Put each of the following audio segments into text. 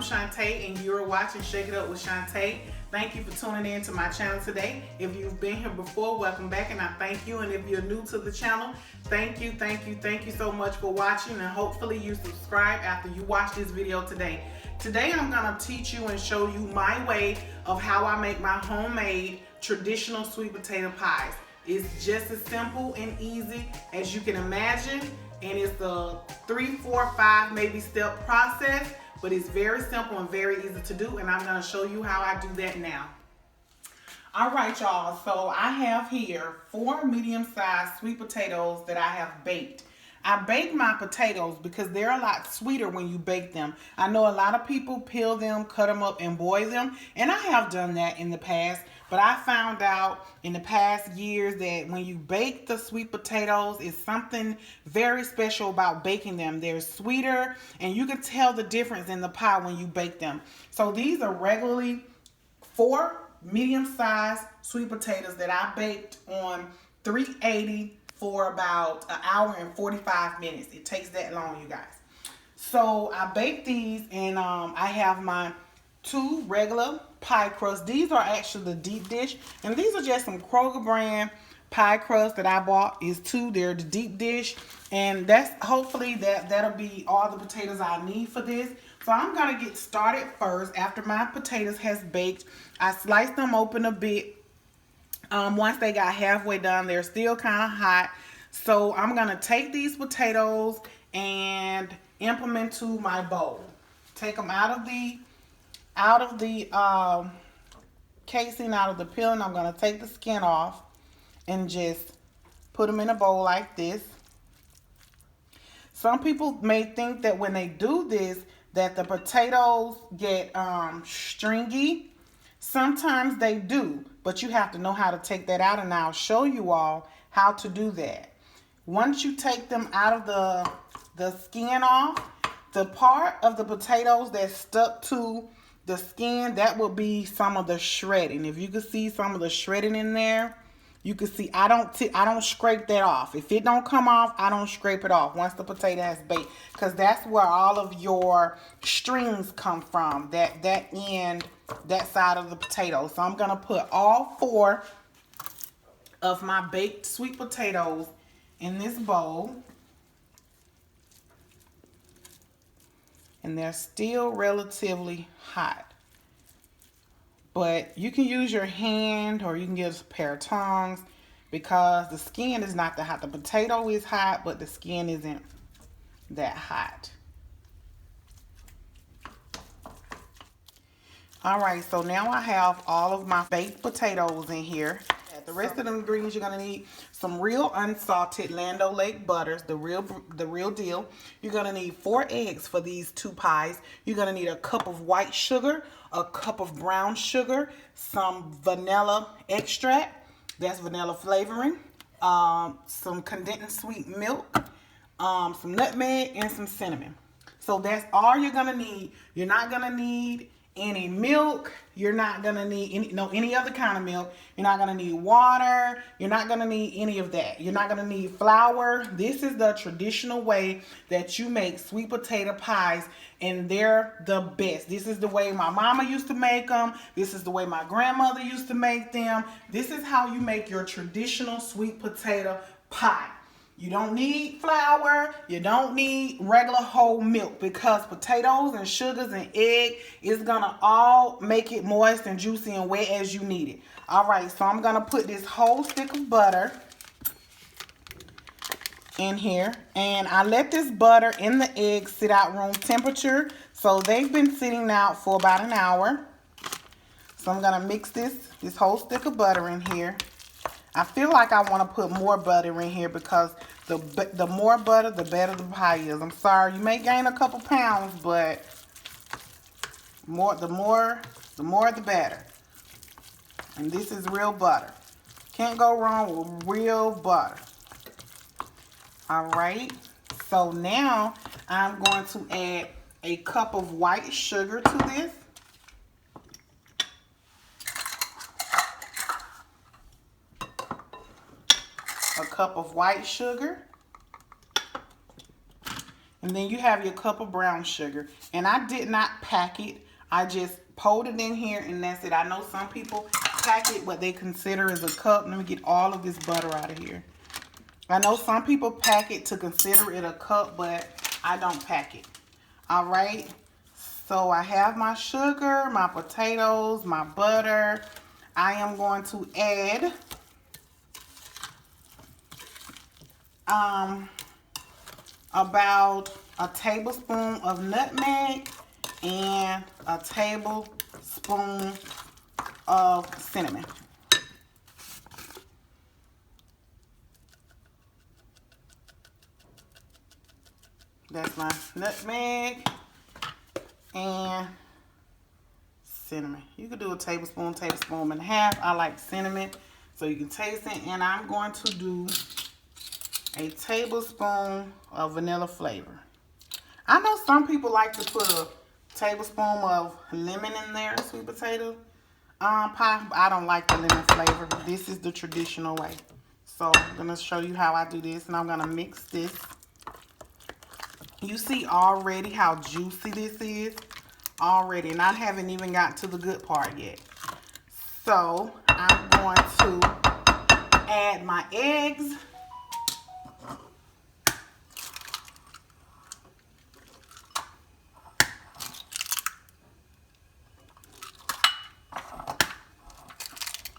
Shantae, and you're watching Shake It Up with Shantae. Thank you for tuning in to my channel today. If you've been here before, welcome back, and I thank you. And if you're new to the channel, thank you so much for watching, and hopefully you subscribe after you watch this video today. Today I'm gonna teach you and show you my way of how I make my homemade traditional sweet potato pies. It's just as simple and easy as you can imagine, and it's a 3, 4, 5 maybe step process, but it's very simple and very easy to do, and I'm going to show you how I do that now. All right, y'all, so I have here 4 medium-sized sweet potatoes that I have baked. I bake my potatoes because they're a lot sweeter when you bake them. I know a lot of people peel them, cut them up, and boil them, and I have done that in the past, but I found out in the past years that when you bake the sweet potatoes, it's something very special about baking them. They're sweeter, and you can tell the difference in the pie when you bake them. So these are regularly 4 medium-sized sweet potatoes that I baked on 380 for about an hour and 45 minutes. It takes that long, you guys. So I baked these, and I have my 2 regular pie crusts. These are actually the deep dish, and these are just some Kroger brand pie crust that I bought. Is 2. They're the deep dish, and that's hopefully that'll be all the potatoes I need for this. So I'm gonna get started first. After my potatoes has baked, I sliced them open a bit. Once they got halfway done, they're still kind of hot. So I'm gonna take these potatoes and implement to my bowl. Take them out of the casing, out of the peeling. I'm gonna take the skin off and just put them in a bowl like this. Some people may think that when they do this, that the potatoes get stringy. Sometimes they do, but you have to know how to take that out, and I'll show you all how to do that. Once you take them out of the skin off, the part of the potatoes that's stuck to the skin, that will be some of the shredding. If you can see some of the shredding in there, you can see I don't scrape that off. If it don't come off, I don't scrape it off once the potato has baked, because that's where all of your strings come from, that end, that side of the potato. So I'm gonna put all 4 of my baked sweet potatoes in this bowl, and they're still relatively hot. But you can use your hand, or you can get a pair of tongs, because the skin is not that hot. The potato is hot, but the skin isn't that hot. All right, so now I have all of my baked potatoes in here. The rest of the ingredients, you're gonna need some real unsalted Land O'Lakes butters, the real deal. You're gonna need 4 eggs for these 2 pies. You're gonna need a cup of white sugar, a cup of brown sugar, some vanilla extract, that's vanilla flavoring, some condensed sweet milk, some nutmeg, and some cinnamon. So that's all you're gonna need. You're not gonna need any milk. You're not gonna need any other kind of milk. You're not gonna need water. You're not gonna need any of that. You're not gonna need flour. This is the traditional way that you make sweet potato pies, and they're the best. This is the way my mama used to make them. This is the way my grandmother used to make them. This is how you make your traditional sweet potato pie. You don't need flour. You don't need regular whole milk, because potatoes and sugars and egg is gonna all make it moist and juicy and wet as you need it. All right, so I'm gonna put this whole stick of butter in here, and I let this butter and the eggs sit out room temperature. So they've been sitting out for about an hour. So I'm gonna mix this whole stick of butter in here. I feel like I want to put more butter in here, because the more butter, the better the pie is. I'm sorry, you may gain a couple pounds, but the more the better. And this is real butter. Can't go wrong with real butter. All right. So now I'm going to add a cup of white sugar to this. A cup of white sugar. And then you have your cup of brown sugar. And I did not pack it. I just poured it in here and that's it. I know some people pack it what they consider as a cup. Let me get all of this butter out of here. I know some people pack it to consider it a cup, but I don't pack it. All right. So I have my sugar, my potatoes, my butter. I am going to add about a tablespoon of nutmeg and a tablespoon of cinnamon. That's my nutmeg and cinnamon. You could do a tablespoon, tablespoon and a half. I like cinnamon, so you can taste it. And I'm going to do a tablespoon of vanilla flavor. I know some people like to put a tablespoon of lemon in their sweet potato pie, but I don't like the lemon flavor. This is the traditional way. So I'm going to show you how I do this, and I'm going to mix this. You see already how juicy this is already, and I haven't even got to the good part yet. So I'm going to add my eggs.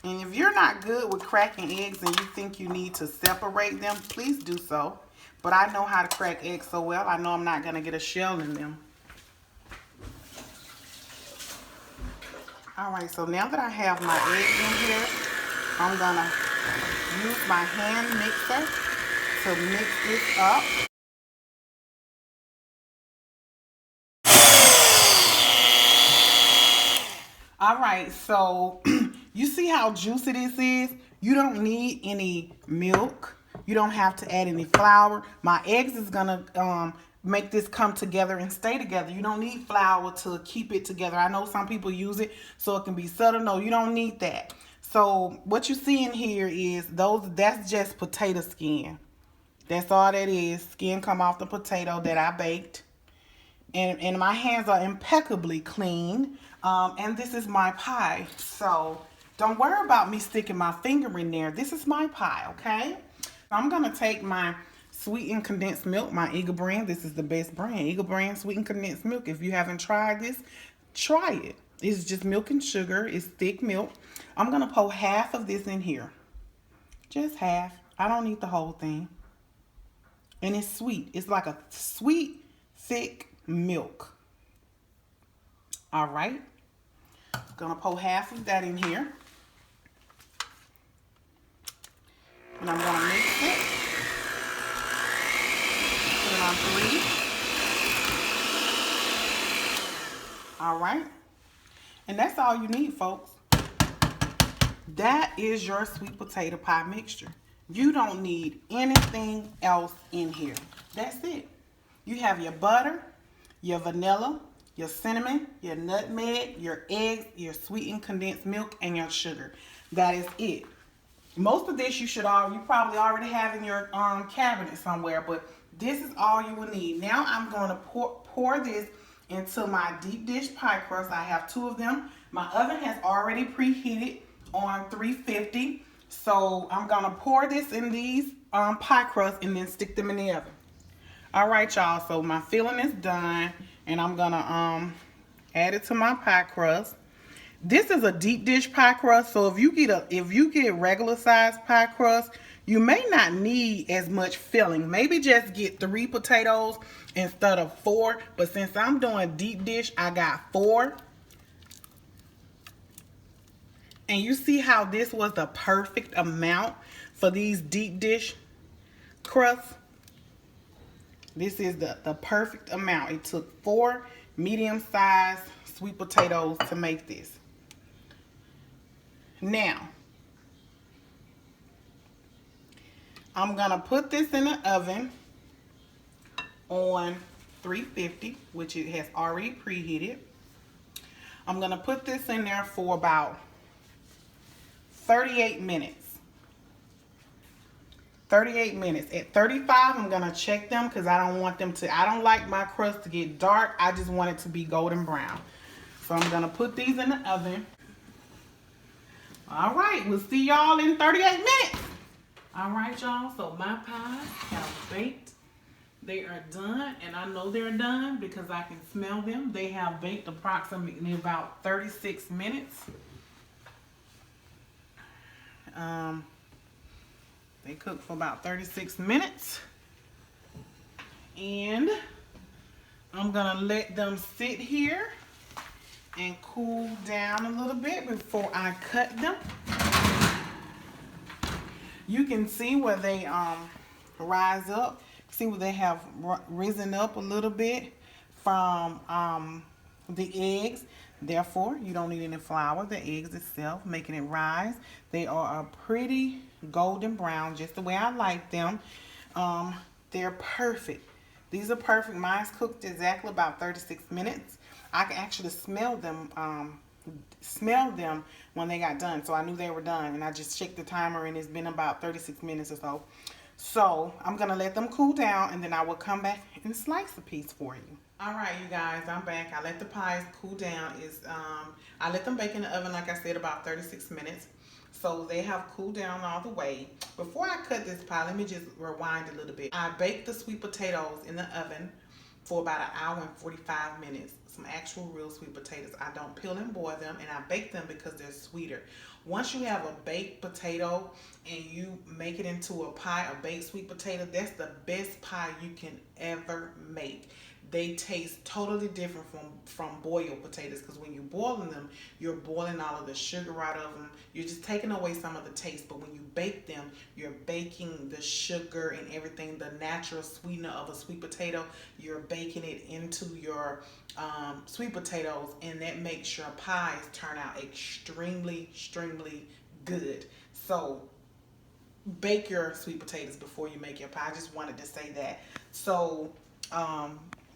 And if you're not good with cracking eggs and you think you need to separate them, please do so. But I know how to crack eggs so well, I know I'm not going to get a shell in them. Alright, so now that I have my eggs in here, I'm going to use my hand mixer to mix this up. Alright, so you see how juicy this is? You don't need any milk. You don't have to add any flour. My eggs is going to make this come together and stay together. You don't need flour to keep it together. I know some people use it so it can be subtle. No, you don't need that. So what you see in here is that's just potato skin. That's all that is. Skin come off the potato that I baked. And my hands are impeccably clean. And this is my pie. So don't worry about me sticking my finger in there. This is my pie, okay? I'm going to take my sweetened condensed milk, my Eagle brand. This is the best brand. Eagle brand sweetened condensed milk. If you haven't tried this, try it. It's just milk and sugar. It's thick milk. I'm going to pour half of this in here. Just half. I don't need the whole thing. And it's sweet. It's like a sweet, thick milk. All right. I'm going to pour half of that in here. And I'm going to mix it. Put it on 3. All right. And that's all you need, folks. That is your sweet potato pie mixture. You don't need anything else in here. That's it. You have your butter, your vanilla, your cinnamon, your nutmeg, your eggs, your sweetened condensed milk, and your sugar. That is it. Most of this you probably already have in your cabinet somewhere, but this is all you will need. Now I'm going to pour this into my deep dish pie crust. I have 2 of them. My oven has already preheated on 350. So I'm going to pour this in these pie crusts and then stick them in the oven. All right, y'all. So my filling is done, and I'm going to add it to my pie crust. This is a deep dish pie crust, so if you get regular size pie crust, you may not need as much filling. Maybe just get 3 potatoes instead of 4. But since I'm doing deep dish, I got 4. And you see how this was the perfect amount for these deep dish crusts? This is the perfect amount. It took 4 medium-sized sweet potatoes to make this. Now, I'm going to put this in the oven on 350, which it has already preheated. I'm going to put this in there for about 38 minutes. 38 minutes. At 35, I'm gonna check them because I don't want them to, I don't like my crust to get dark. I just want it to be golden brown. So I'm gonna put these in the oven. All right, we'll see y'all in 38 minutes. All right, y'all, so my pies have baked. They are done, and I know they're done because I can smell them. They have baked approximately about 36 minutes. They cooked for about 36 minutes. And I'm gonna let them sit here and cool down a little bit before I cut them. You can see where they rise up. See where they have risen up a little bit from the eggs. Therefore, you don't need any flour. The eggs itself making it rise. They are a pretty golden brown, just the way I like them. They're perfect. These are perfect. Mine's cooked exactly about 36 minutes. I can actually smell them when they got done. So I knew they were done, and I just checked the timer, and it's been about 36 minutes or so. So I'm gonna let them cool down, and then I will come back and slice a piece for you. All right, you guys, I'm back. I let the pies cool down. I let them bake in the oven, like I said, about 36 minutes. So they have cooled down all the way. Before I cut this pie, let me just rewind a little bit. I baked the sweet potatoes in the oven for about 1 hour and 45 minutes. Some actual real sweet potatoes. I don't peel and boil them, and I bake them because they're sweeter. Once you have a baked potato and you make it into a pie, a baked sweet potato, that's the best pie you can ever make. They taste totally different from boiled potatoes, because when you're boiling them, you're boiling all of the sugar out of them. You're just taking away some of the taste. But when you bake them, you're baking the sugar and everything, the natural sweetener of a sweet potato. You're baking it into your sweet potatoes, and that makes your pies turn out extremely, extremely good. So bake your sweet potatoes before you make your pie. I just wanted to say that. So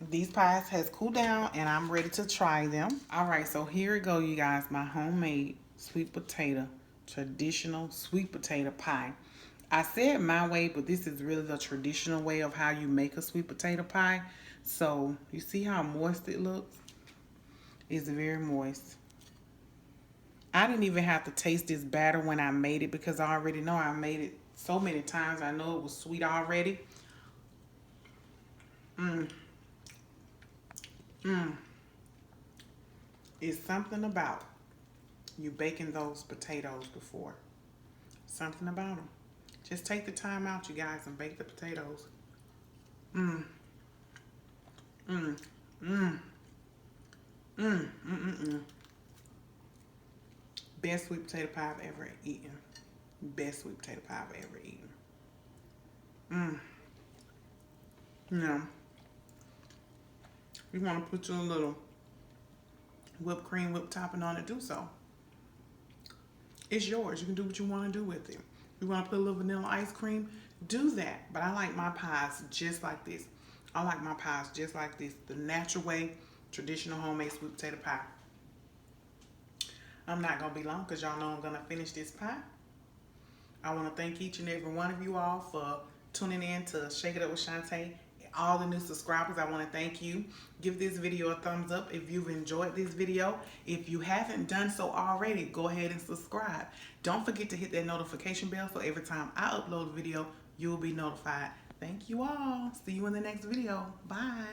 these pies has cooled down, and I'm ready to try them. All right, so here we go, you guys. My homemade sweet potato, traditional sweet potato pie. I said my way, but this is really the traditional way of how you make a sweet potato pie. So you see how moist it looks? It's very moist. I didn't even have to taste this batter when I made it, because I already know I made it so many times. I know it was sweet already. It's something about you baking those potatoes before. Something about them. Just take the time out, you guys, and bake the potatoes. Best sweet potato pie I've ever eaten. Best sweet potato pie I've ever eaten. Now, you want to put your little whipped cream, whipped topping on it, do so. It's yours. You can do what you want to do with it. You want to put a little vanilla ice cream, do that. But I like my pies just like this. I like my pies just like this. The natural way, traditional homemade sweet potato pie. I'm not going to be long because y'all know I'm going to finish this pie. I want to thank each and every one of you all for tuning in to Shake It Up with Shantae. All the new subscribers, I want to thank you. Give this video a thumbs up if you've enjoyed this video. If you haven't done so already, go ahead and subscribe. Don't forget to hit that notification bell so every time I upload a video, you'll be notified. Thank you all. See you in the next video. Bye.